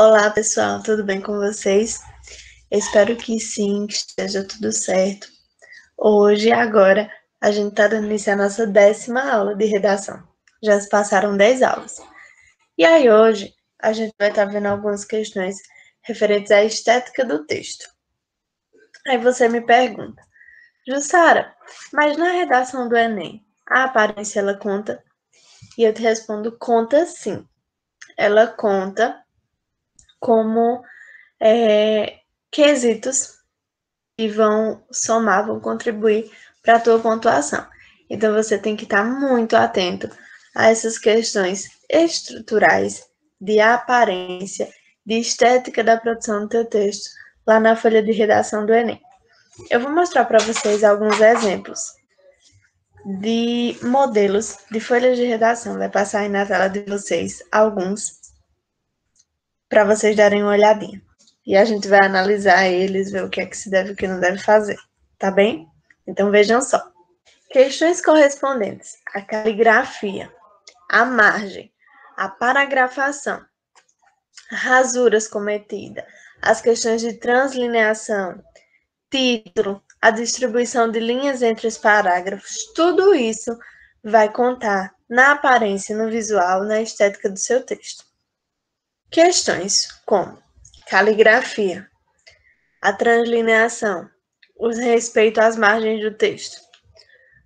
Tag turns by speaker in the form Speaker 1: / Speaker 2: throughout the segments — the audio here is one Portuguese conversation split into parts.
Speaker 1: Olá, pessoal, tudo bem com vocês? Espero que sim, que esteja tudo certo. Hoje, agora, a gente está dando início à nossa 10ª aula de redação. Já se passaram 10 aulas. E aí, hoje, a gente vai estar vendo algumas questões referentes à estética do texto. Aí você me pergunta, Jussara, mas na redação do Enem, a aparência ela conta? E eu te respondo, conta sim. Ela conta como quesitos que vão somar, vão contribuir para a tua pontuação. Então, você tem que estar muito atento a essas questões estruturais, de aparência, de estética da produção do teu texto, lá na folha de redação do Enem. Eu vou mostrar para vocês alguns exemplos de modelos de folhas de redação. Vai passar aí na tela de vocês alguns, para vocês darem uma olhadinha. E a gente vai analisar eles, ver o que é que se deve e o que não deve fazer, tá bem? Então vejam só. Questões correspondentes à caligrafia, à margem, à paragrafação, rasuras cometidas, as questões de translineação, título, a distribuição de linhas entre os parágrafos, tudo isso vai contar na aparência, no visual, na estética do seu texto. Questões como caligrafia, a translineação, o respeito às margens do texto,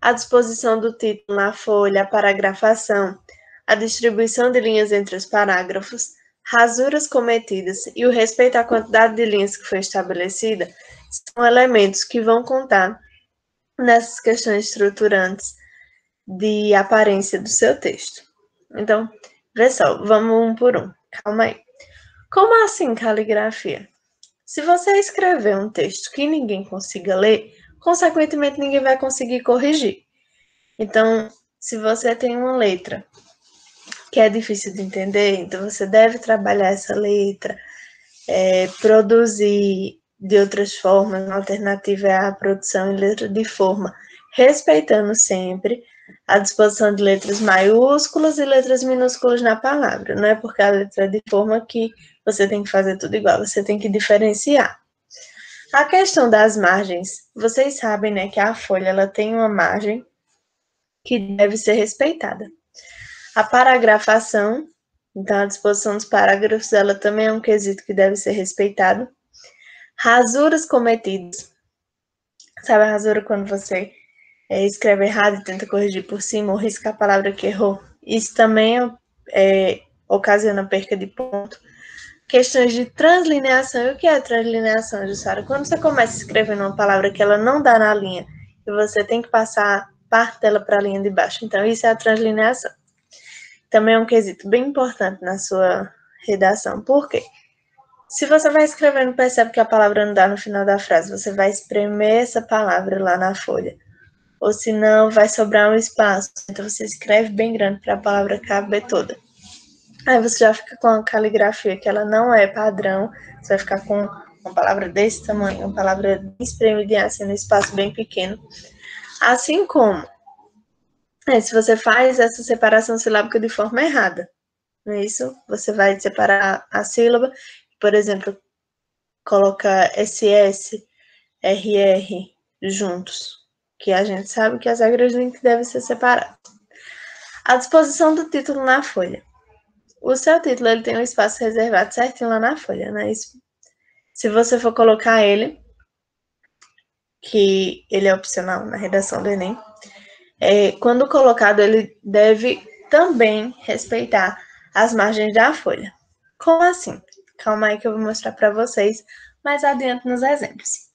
Speaker 1: a disposição do título na folha, a paragrafação, a distribuição de linhas entre os parágrafos, rasuras cometidas e o respeito à quantidade de linhas que foi estabelecida são elementos que vão contar nessas questões estruturantes de aparência do seu texto. Então, vê só, vamos um por um. Calma aí. Como assim caligrafia? Se você escrever um texto que ninguém consiga ler, consequentemente ninguém vai conseguir corrigir. Então, se você tem uma letra que é difícil de entender, então você deve trabalhar essa letra, produzir de outras formas, uma alternativa é a produção em letra de forma, respeitando sempre a disposição de letras maiúsculas e letras minúsculas na palavra. Não é porque a letra é de forma que você tem que fazer tudo igual, você tem que diferenciar. A questão das margens, vocês sabem, né, que a folha ela tem uma margem que deve ser respeitada. A paragrafação, então a disposição dos parágrafos, ela também é um quesito que deve ser respeitado. Rasuras cometidas. Sabe a rasura quando você escreve errado e tenta corrigir por cima ou risca a palavra que errou? Isso também ocasiona perca de ponto. Questões de translineação. E o que é translineação, Jussara? Quando você começa a escrever uma palavra que ela não dá na linha e você tem que passar parte dela para a linha de baixo. Então, isso é a translineação. Também é um quesito bem importante na sua redação. Por quê? Se você vai escrevendo e percebe que a palavra não dá no final da frase, você vai espremer essa palavra lá na folha. Ou senão, vai sobrar um espaço. Então, você escreve bem grande para a palavra caber toda. Aí você já fica com a caligrafia que ela não é padrão. Você vai ficar com uma palavra desse tamanho, uma palavra espremidinha assim, no espaço bem pequeno. Assim como se você faz essa separação silábica de forma errada. Não é isso? Você vai separar a sílaba, por exemplo, coloca SS, RR juntos, que a gente sabe que as regras do link devem ser separadas. A disposição do título na folha. O seu título ele tem um espaço reservado certinho lá na folha, não é isso? Se você for colocar ele, que ele é opcional na redação do Enem, quando colocado ele deve também respeitar as margens da folha. Como assim? Calma aí que eu vou mostrar para vocês mais adiante nos exemplos.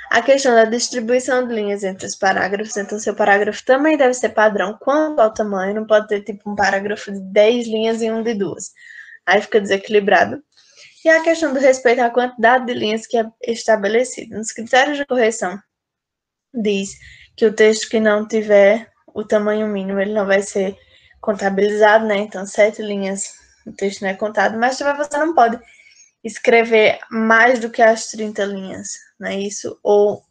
Speaker 1: A questão da distribuição de linhas entre os parágrafos, então seu parágrafo também deve ser padrão quanto ao tamanho, não pode ter tipo um parágrafo de 10 linhas e um de 2. Aí fica desequilibrado. E a questão do respeito à quantidade de linhas que é estabelecida. Nos critérios de correção, diz que o texto que não tiver o tamanho mínimo, ele não vai ser contabilizado, né? Então, 7 linhas, o texto não é contado, mas também você não pode escrever mais do que as 30 linhas, não é isso? Ou,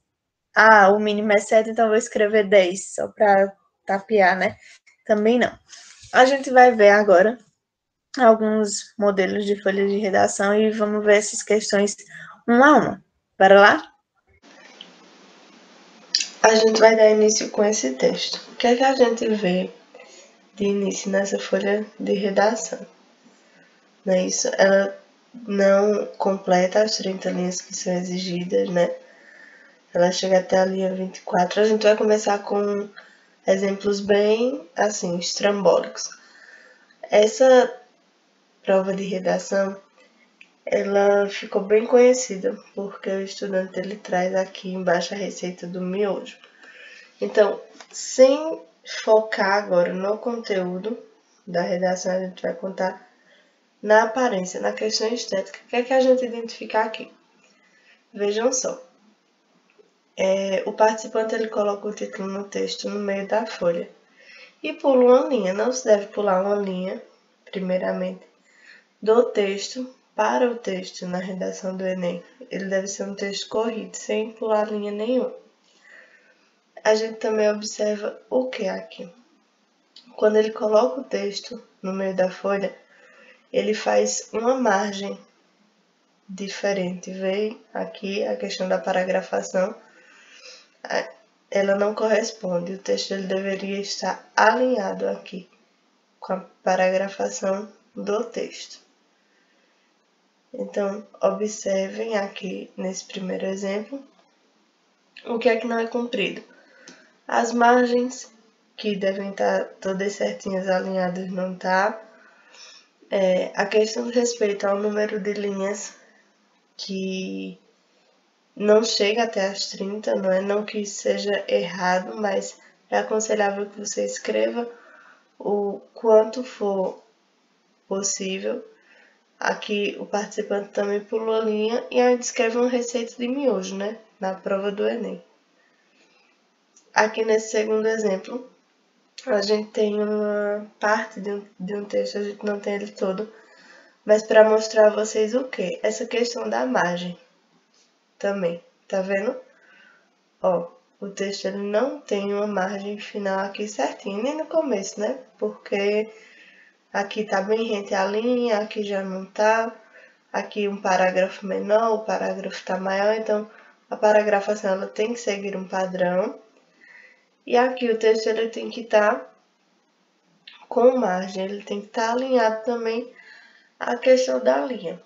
Speaker 1: o mínimo é 7, então vou escrever 10, só para tapear, né? Também não. A gente vai ver agora alguns modelos de folha de redação e vamos ver essas questões uma a uma. Bora lá? A gente vai dar início com esse texto. O que é que a gente vê de início nessa folha de redação? Não é isso? Ela não completa as 30 linhas que são exigidas, né? Ela chega até a linha 24. A gente vai começar com exemplos bem, assim, estrambólicos. Essa prova de redação, ela ficou bem conhecida porque o estudante ele traz aqui embaixo a receita do miojo. Então, sem focar agora no conteúdo da redação, a gente vai contar na aparência, na questão estética. O que é que a gente identifica aqui? Vejam só. O participante ele coloca o título no texto no meio da folha e pula uma linha. Não se deve pular uma linha, primeiramente, do texto para o texto na redação do Enem. Ele deve ser um texto corrido, sem pular linha nenhuma. A gente também observa o que aqui? Quando ele coloca o texto no meio da folha, ele faz uma margem diferente. Vem aqui a questão da paragrafação, ela não corresponde. O texto ele deveria estar alinhado aqui com a paragrafação do texto. Então, observem aqui nesse primeiro exemplo o que é que não é cumprido. As margens, que devem estar todas certinhas, alinhadas, não está. A questão do respeito ao número de linhas, que não chega até as 30, não é? Não que seja errado, mas é aconselhável que você escreva o quanto for possível. Aqui o participante também pulou a linha e aí descreve uma receita de miojo, né? Na prova do Enem. Aqui nesse segundo exemplo, a gente tem uma parte de um texto, a gente não tem ele todo, mas para mostrar a vocês o que? Essa questão da margem também, tá vendo? Ó, o texto ele não tem uma margem final aqui certinha, nem no começo, né? Porque aqui tá bem rente a linha, aqui já não tá. Aqui um parágrafo menor, o parágrafo tá maior, então a paragrafação ela tem que seguir um padrão. E aqui o texto ele tem que estar com margem, ele tem que estar alinhado também à questão da linha.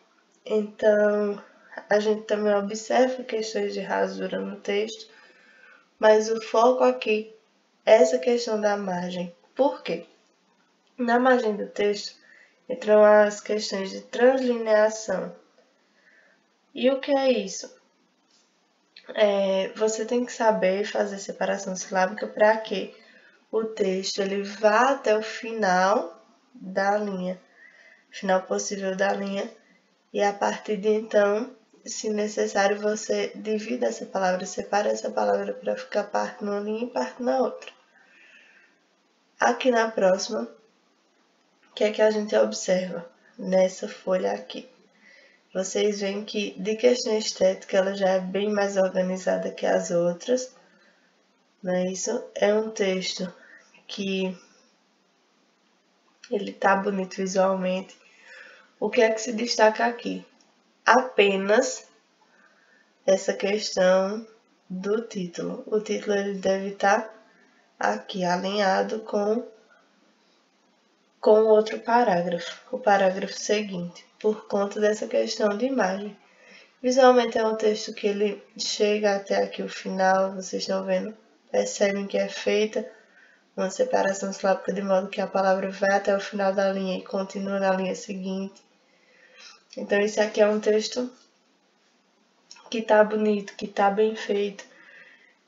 Speaker 1: Então, a gente também observa questões de rasura no texto, mas o foco aqui é essa questão da margem. Por quê? Na margem do texto entram as questões de translineação. E o que é isso? Você tem que saber fazer separação silábica para que o texto ele vá até o final da linha, final possível da linha, e a partir de então, se necessário, você divida essa palavra, separa essa palavra para ficar parte numa linha e parte na outra. Aqui na próxima, o que é que a gente observa nessa folha aqui? Vocês veem que, de questão estética, ela já é bem mais organizada que as outras, não é isso? É um texto que ele tá bonito visualmente. O que é que se destaca aqui? Apenas essa questão do título. O título ele deve estar aqui alinhado com outro parágrafo, o parágrafo seguinte, por conta dessa questão de imagem. Visualmente é um texto que ele chega até aqui o final, vocês estão vendo, percebem que é feita uma separação silábica de modo que a palavra vai até o final da linha e continua na linha seguinte. Então esse aqui é um texto que tá bonito, que tá bem feito.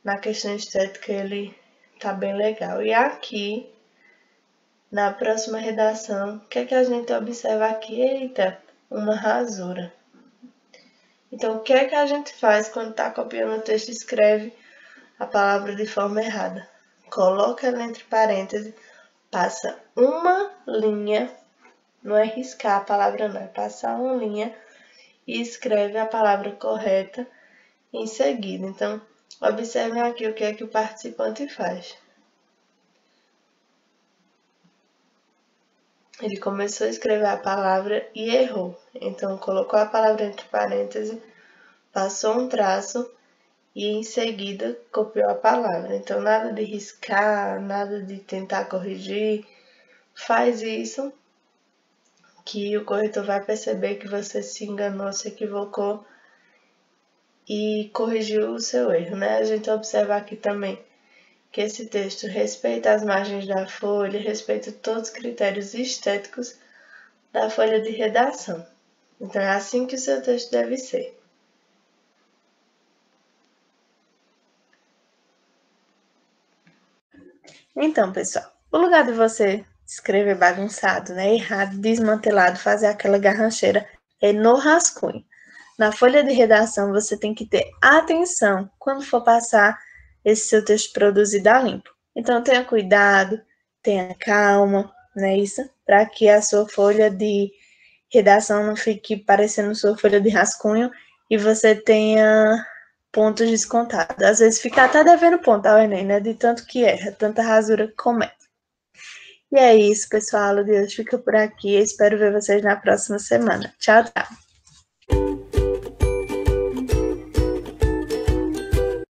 Speaker 1: Na questão estética ele tá bem legal. E aqui, na próxima redação, o que é que a gente observa aqui? Eita, uma rasura. Então, o que é que a gente faz quando está copiando o texto e escreve a palavra de forma errada? Coloca ela entre parênteses, passa uma linha, não é riscar a palavra não, é passar uma linha e escreve a palavra correta em seguida. Então, observem aqui o que é que o participante faz. Ele começou a escrever a palavra e errou. Então, colocou a palavra entre parênteses, passou um traço e em seguida copiou a palavra. Então, nada de riscar, nada de tentar corrigir. Faz isso que o corretor vai perceber que você se enganou, se equivocou e corrigiu o seu erro, né? A gente observa aqui também que esse texto respeita as margens da folha, respeita todos os critérios estéticos da folha de redação. Então, é assim que o seu texto deve ser. Então, pessoal, o lugar de você escrever bagunçado, né, errado, desmantelado, fazer aquela garrancheira, é no rascunho. Na folha de redação, você tem que ter atenção quando for passar esse seu texto produzido a limpo. Então, tenha cuidado, tenha calma, não é isso? Para que a sua folha de redação não fique parecendo sua folha de rascunho e você tenha pontos descontados. Às vezes fica até devendo ponto ao Enem, né? De tanto que erra, tanta rasura que comete. E é isso, pessoal. O de hoje fica por aqui. Eu espero ver vocês na próxima semana. Tchau, tchau.